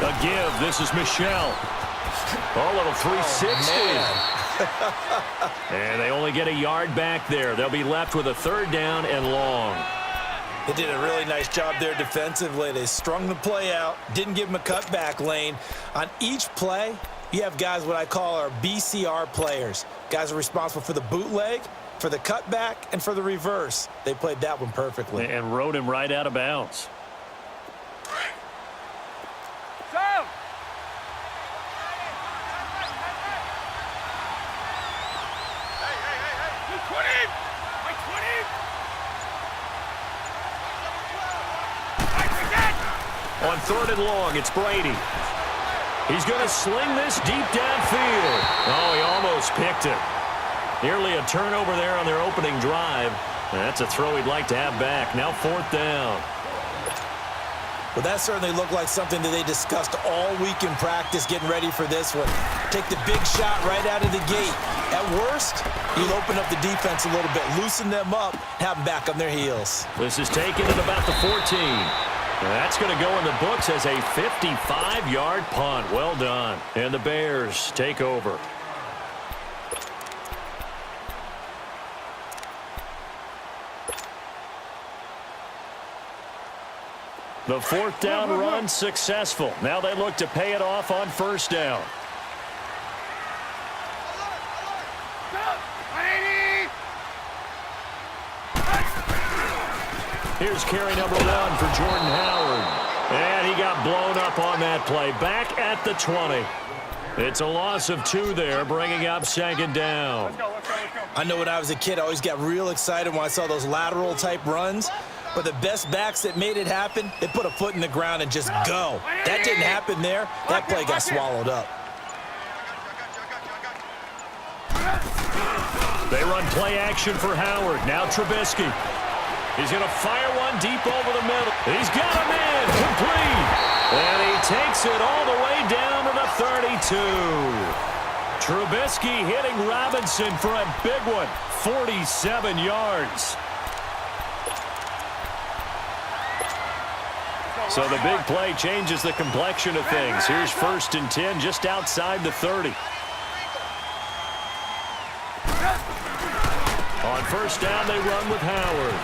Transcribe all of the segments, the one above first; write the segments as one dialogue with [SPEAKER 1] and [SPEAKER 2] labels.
[SPEAKER 1] A give. This is Michelle. Oh, little 360. And they only get a yard back there. They'll be left with a 3rd down and long.
[SPEAKER 2] They did a really nice job there defensively. They strung the play out, didn't give them a cutback lane. On each play, you have guys what I call our BCR players. Guys are responsible for the bootleg, for the cutback, and for the reverse. They played that one perfectly.
[SPEAKER 1] And rode him right out of bounds. On 3rd and long, it's Brady. He's going to sling this deep downfield. Oh, he almost picked it. Nearly a turnover there on their opening drive. That's a throw he'd like to have back. Now 4th down.
[SPEAKER 2] Well, that certainly looked like something that they discussed all week in practice, getting ready for this one. Take the big shot right out of the gate. At worst, you'll open up the defense a little bit, loosen them up, have them back on their heels.
[SPEAKER 1] This is taken at about the 14. That's going to go in the books as a 55-yard punt. Well done. And the Bears take over. The 4th down run successful. Now they look to pay it off on 1st down. Here's carry number 1 for Jordan Howard. And he got blown up on that play. Back at the 20. It's a loss of 2 there, bringing up 2nd down.
[SPEAKER 2] I know when I was a kid, I always got real excited when I saw those lateral-type runs. But the best backs that made it happen, they put a foot in the ground and just go. That didn't happen there. That play got swallowed up.
[SPEAKER 1] They run play action for Howard. Now Trubisky. He's going to fire one deep over the middle. He's got him in. Complete. And he takes it all the way down to the 32. Trubisky hitting Robinson for a big one. 47 yards. So the big play changes the complexion of things. Here's 1st and 10 just outside the 30. On 1st down, they run with Howard.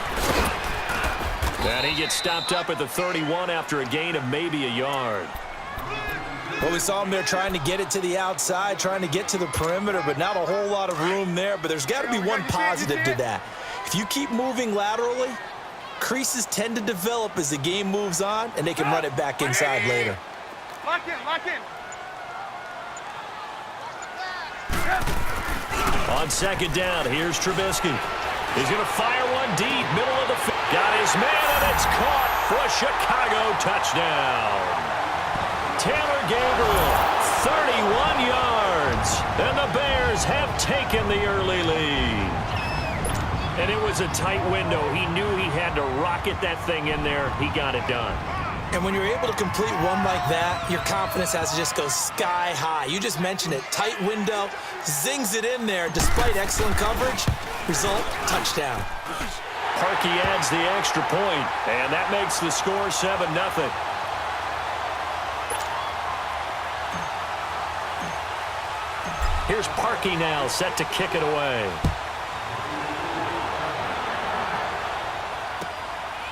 [SPEAKER 1] And he gets stopped up at the 31 after a gain of maybe a yard.
[SPEAKER 2] Well, we saw him there trying to get it to the outside, trying to get to the perimeter, but not a whole lot of room there. But there's got to be one positive to that. If you keep moving laterally, creases tend to develop as the game moves on, and they can run it back inside later.
[SPEAKER 3] Lock in, lock in.
[SPEAKER 1] On 2nd down, here's Trubisky. He's going to fire one deep, middle of the field. Got his man, and it's caught for a Chicago touchdown. Taylor Gabriel, 31 yards. And the Bears have taken the early lead. And it was a tight window. He knew he had to rocket that thing in there. He got it done.
[SPEAKER 2] And when you're able to complete one like that, your confidence has to just go sky high. You just mentioned it. Tight window, zings it in there despite excellent coverage. Result, touchdown.
[SPEAKER 1] Parkey adds the extra point, and that makes the score 7-0. Here's Parkey now, set to kick it away.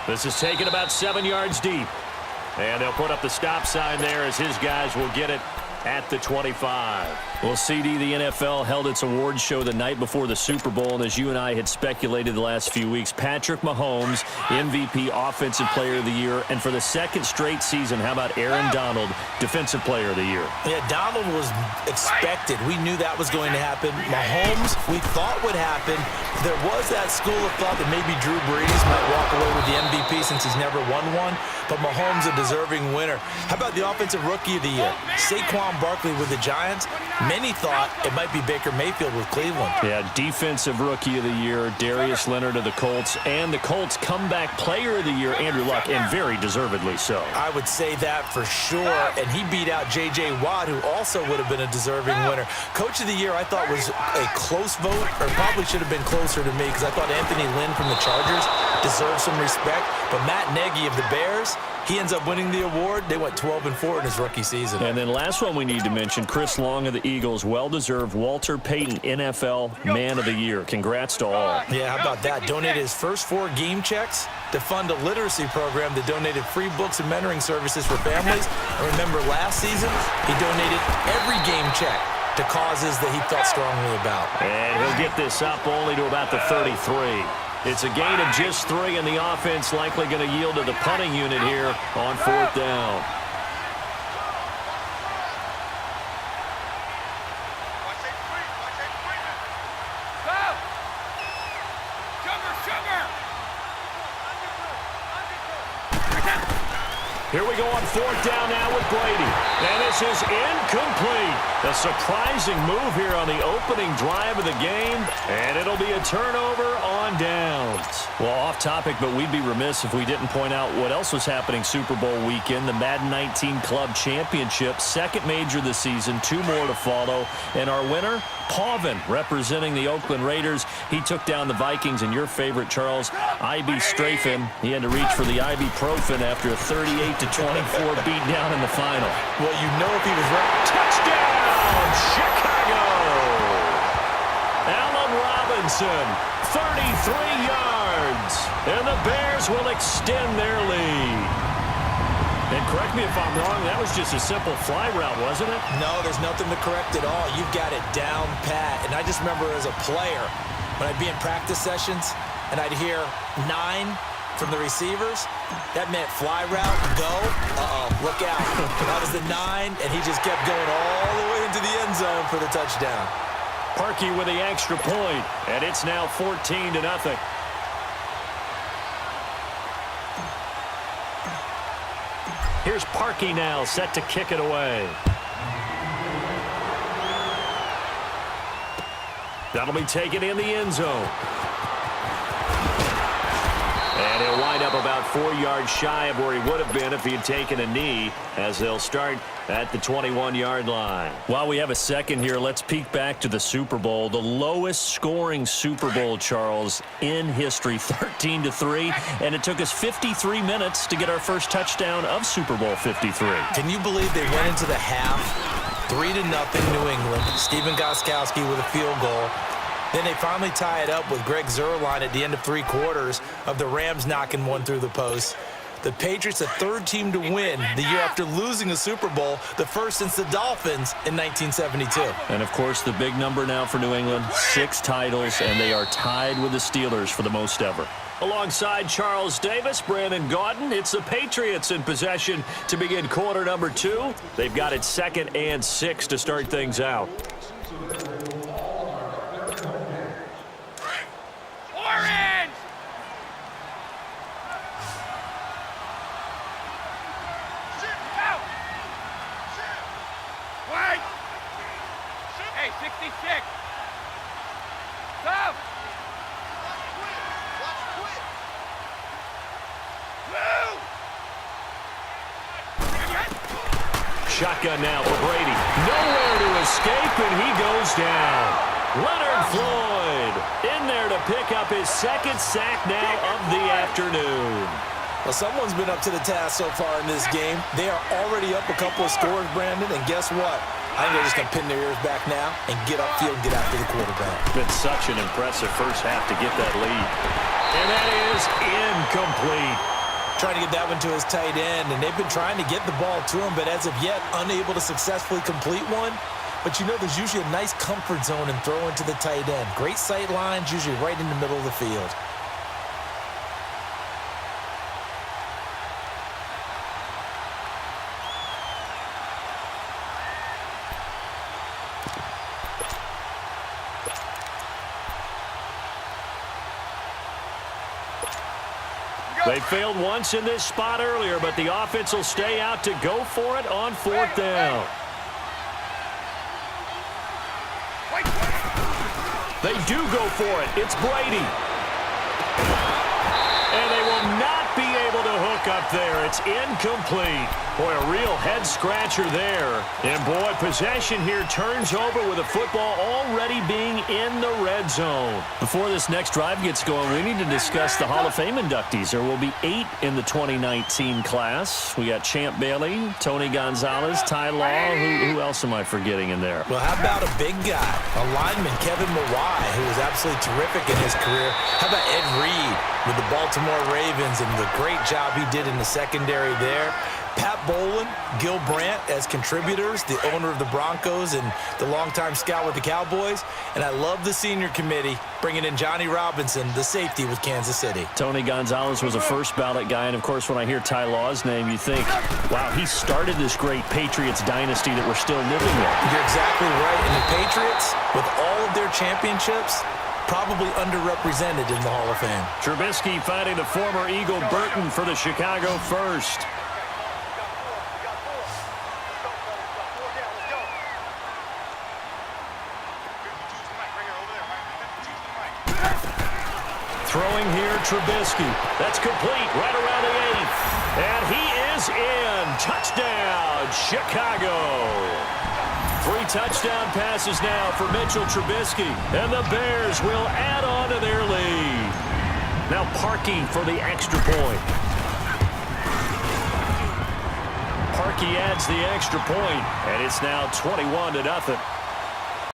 [SPEAKER 1] This is taken about 7 yards deep. And they'll put up the stop sign there as his guys will get it at the 25. Well, CD, the NFL held its awards show the night before the Super Bowl, and as you and I had speculated the last few weeks, Patrick Mahomes, MVP, Offensive Player of the Year, and for the 2nd straight season, how about Aaron Donald, Defensive Player of the Year?
[SPEAKER 2] Yeah, Donald was expected. We knew that was going to happen. Mahomes, we thought would happen. There was that school of thought that maybe Drew Brees might walk away with the MVP since he's never won one, but Mahomes a deserving winner. How about the Offensive Rookie of the Year? Saquon Barkley with the Giants. Many thought it might be Baker Mayfield with Cleveland.
[SPEAKER 1] Yeah, Defensive Rookie of the Year, Darius Leonard of the Colts, and the Colts Comeback Player of the Year, Andrew Luck, and very deservedly so.
[SPEAKER 2] I would say that for sure, and he beat out J.J. Watt, who also would have been a deserving winner. Coach of the Year, I thought was a close vote, or probably should have been closer to me, because I thought Anthony Lynn from the Chargers deserved some respect, but Matt Nagy of the Bears, He ends up winning the award. They went 12-4 in his rookie season.
[SPEAKER 1] And then last one we need to mention, Chris Long of the Eagles, well-deserved Walter Payton NFL Man of the Year. Congrats to all.
[SPEAKER 2] Yeah, how about that? Donated his first 4 game checks to fund a literacy program that donated free books and mentoring services for families. And remember, last season, he donated every game check to causes that he felt strongly about.
[SPEAKER 1] And he'll get this up only to about the 33. It's a gain of just 3, and the offense likely going to yield to the punting unit here on 4th down. Here we go on 4th down now with Brady. And this is incomplete. A surprising move here on the opening drive of the game. And it'll be a turnover on downs. Well, off topic, but we'd be remiss if we didn't point out what else was happening Super Bowl weekend. The Madden 19 Club Championship, second major of the season, 2 more to follow. And our winner, Pauvin, representing the Oakland Raiders. He took down the Vikings, and your favorite, Charles, I.B. Strafen. He had to reach for the ibuprofen after a 38-24 beatdown in the final.
[SPEAKER 2] Well, you know if he was right.
[SPEAKER 1] Touchdown, Chicago! Allen Robinson, 33 yards, and the Bears will extend their lead. And correct me if I'm wrong, that was just a simple fly route, wasn't it?
[SPEAKER 2] No, there's nothing to correct at all. You've got it down pat. And I just remember as a player, when I'd be in practice sessions and I'd hear 9 from the receivers, that meant fly route, go, look out. That was the 9, and he just kept going all the way into the end zone for the touchdown.
[SPEAKER 1] Parkey with the extra point, and it's now 14-0. Here's Parkey now, set to kick it away. That'll be taken in the end zone. And he'll wind up about 4 yards shy of where he would have been if he had taken a knee, as they'll start at the 21-yard line. While we have a second here, let's peek back to the Super Bowl. The lowest scoring Super Bowl, Charles, in history, 13-3. And it took us 53 minutes to get our first touchdown of Super Bowl 53.
[SPEAKER 2] Can you believe they went into the half 3-0 New England? Stephen Gostkowski with a field goal. Then they finally tie it up with Greg Zuerlein at the end of 3 quarters of the Rams knocking one through the post. The Patriots, the 3rd team to win the year after losing a Super Bowl, the first since the Dolphins in 1972.
[SPEAKER 1] And, of course, the big number now for New England, 6 titles, and they are tied with the Steelers for the most ever. Alongside Charles Davis, Brandon Gaudin, it's the Patriots in possession to begin quarter number 2. They've got it 2nd and 6 to start things out.
[SPEAKER 3] Hey, 66. Stop.
[SPEAKER 1] Shotgun now for Brady. Nowhere to escape, and he goes down. Leonard Floyd in there to pick up his 2nd sack now of the afternoon.
[SPEAKER 2] Well, someone's been up to the task so far in this game. They are already up a couple of scores, Brandon, and guess what? I think they're just going to pin their ears back now and get upfield and get after the quarterback.
[SPEAKER 1] Been such an impressive first half to get that lead. And that is incomplete.
[SPEAKER 2] Trying to get that one to his tight end, and they've been trying to get the ball to him, but as of yet, unable to successfully complete one. But you know, there's usually a nice comfort zone in throwing to the tight end. Great sight lines, usually right in the middle of the field.
[SPEAKER 1] They failed once in this spot earlier, but the offense will stay out to go for it on 4th down. They do go for it. It's Brady. And they will not be able to hook look up there. It's incomplete. Boy, a real head-scratcher there. And, boy, possession here turns over with a football already being in the red zone. Before this next drive gets going, we need to discuss the Hall of Fame inductees. There will be 8 in the 2019 class. We got Champ Bailey, Tony Gonzalez, Ty Law. Who else am I forgetting in there?
[SPEAKER 2] Well, how about a big guy, a lineman, Kevin Mawai, who was absolutely terrific in his career. How about Ed Reed with the Baltimore Ravens and the great job he did in the secondary there? Pat Bowlen, Gil Brandt as contributors, the owner of the Broncos and the longtime scout with the Cowboys. And I love the senior committee bringing in Johnny Robinson, the safety with Kansas City.
[SPEAKER 1] Tony Gonzalez was a first ballot guy. And, of course, when I hear Ty Law's name, you think, wow, he started this great Patriots dynasty that we're still living with.
[SPEAKER 2] You're exactly right. And the Patriots, with all of their championships, probably underrepresented in the Hall of Fame.
[SPEAKER 1] Trubisky finding the former Eagle Burton for the Chicago first. Throwing here, Trubisky. That's complete right around the 8th. And he is in. Touchdown, Chicago. 3 touchdown passes now for Mitchell Trubisky. And the Bears will add on to their lead. Now Parkey for the extra point. Parkey adds the extra point, and it's now 21-0.